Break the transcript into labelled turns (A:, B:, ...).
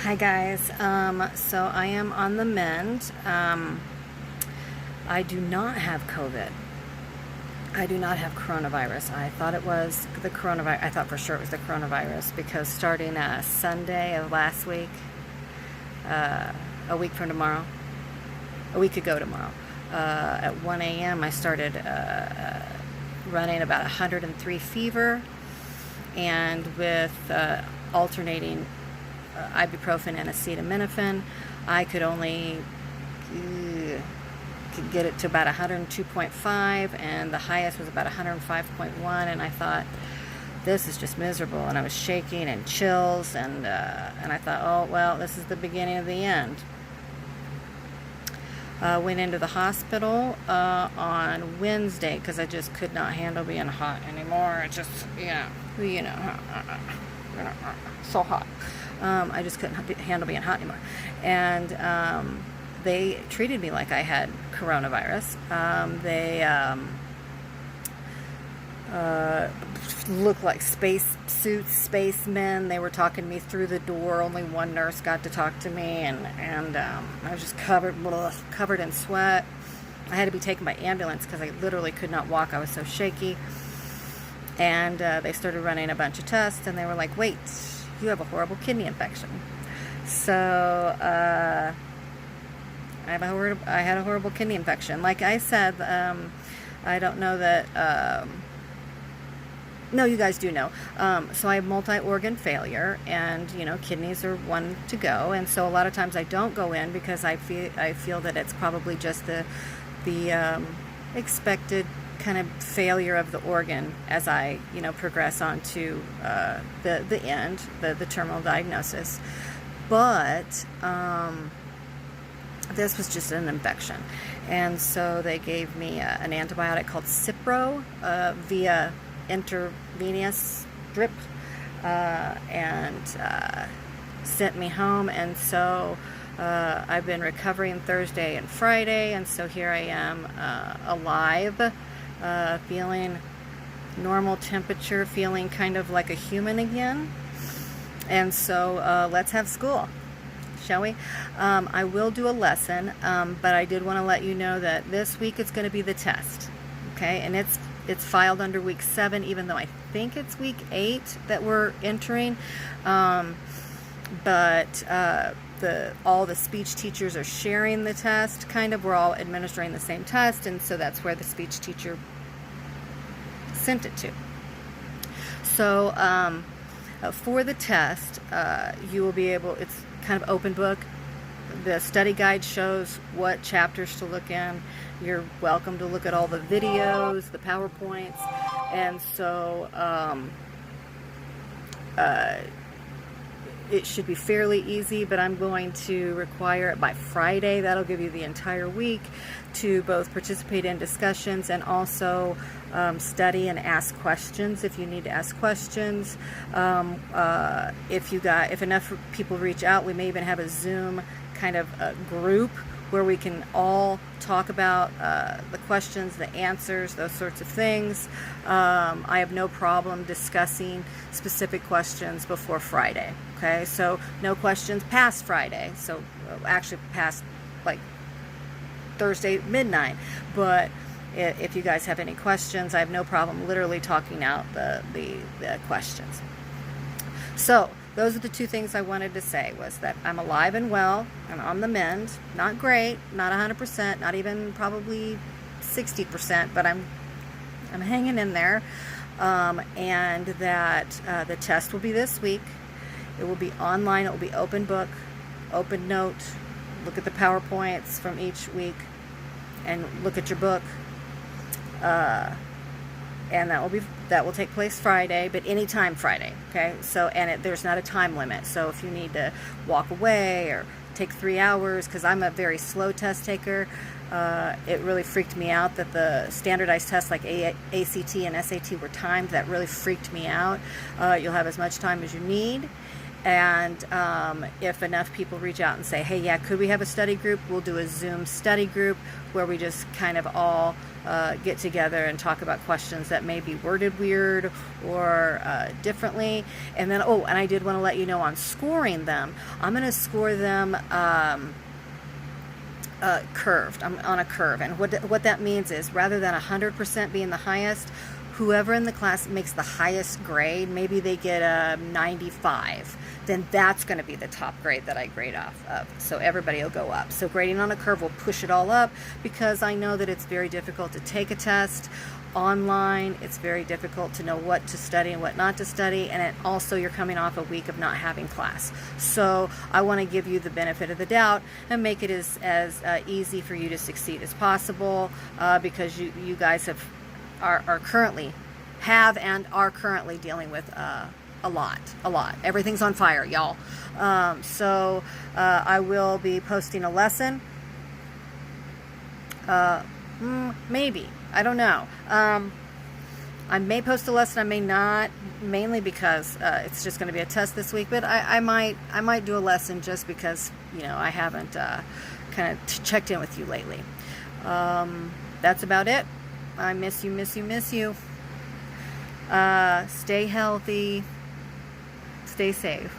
A: Hi guys. So I am on the mend. I do not have COVID. I do not have coronavirus. I thought it was the coronavirus. I thought for sure it was the coronavirus because starting Sunday of last week, a week from tomorrow, a week ago tomorrow, at 1 a.m. I started running about 103 fever, and with alternating ibuprofen and acetaminophen, I could only could get it to about 102.5, and the highest was about 105.1, and I thought, this is just miserable, and I was shaking and chills, and I thought, oh well, this is the beginning of the end. Went into the hospital on Wednesday because I just could not handle being hot anymore. It just, so hot. I just couldn't handle being hot anymore. And they treated me like I had coronavirus. They looked like space suits, spacemen. They were talking to me through the door. Only one nurse got to talk to me, and I was just covered in sweat. I had to be taken by ambulance because I literally could not walk. I was so shaky. And they started running a bunch of tests, and they were like, wait, you have a horrible kidney infection. So I had a horrible kidney infection. Like I said, I don't know that... No, you guys do know. So I have multi-organ failure, and kidneys are one to go. And so a lot of times I don't go in because I feel that it's probably just the expected kind of failure of the organ as I progress on to the end, the terminal diagnosis. But this was just an infection, and so they gave me an antibiotic called Cipro via intravenous drip, and sent me home. And so I've been recovering Thursday and Friday, and so here I am, alive, feeling normal temperature, feeling kind of like a human again. And so let's have school, shall we? I will do a lesson, but I did want to let you know that this week it's going to be the test, okay? And it's filed under week 7, even though I think it's week 8 that we're entering. But all the speech teachers are sharing the test, kind of. We're all administering the same test, and so that's where the speech teacher sent it to. So for the test, you will be able, it's kind of open book. The study guide shows what chapters to look in. You're welcome to look at all the videos, the PowerPoints, and so it should be fairly easy, but I'm going to require it by Friday. That'll give you the entire week to both participate in discussions and also study and ask questions if you need to ask questions. If enough people reach out, we may even have a Zoom kind of a group where we can all talk about the questions, the answers, those sorts of things. I have no problem discussing specific questions before Friday. Okay, so no questions past Friday. So actually past like Thursday midnight. But if you guys have any questions, I have no problem literally talking out the questions. So those are the two things I wanted to say, was that I'm alive and well and on the mend. Not great, not 100%, not even probably 60%, but I'm hanging in there. And that the test will be this week. It will be online. It will be open book, open note. Look at the PowerPoints from each week and look at your book. And that will take place Friday, but anytime Friday, okay? So, and there's not a time limit. So if you need to walk away or take 3 hours, because I'm a very slow test taker, it really freaked me out that the standardized tests like ACT and SAT were timed. That really freaked me out. You'll have as much time as you need, And if enough people reach out and say, hey, yeah, could we have a study group? We'll do a Zoom study group where we just kind of all get together and talk about questions that may be worded weird or differently. And then, oh, and I did want to let you know on scoring them, I'm going to score them curved. I'm on a curve. And what that means is rather than 100% being the highest, whoever in the class makes the highest grade, maybe they get a 95, then that's going to be the top grade that I grade off of. So everybody will go up. So grading on a curve will push it all up, because I know that it's very difficult to take a test online. It's very difficult to know what to study and what not to study, and it also you're coming off a week of not having class. So I want to give you the benefit of the doubt and make it as easy for you to succeed as possible, because you guys are currently dealing with a lot. Everything's on fire, y'all. So I will be posting a lesson. Maybe. I don't know. I may post a lesson, I may not, mainly because it's just going to be a test this week, but I might do a lesson just because, I haven't kind of checked in with you lately. That's about it. I miss you. Stay healthy. Stay safe.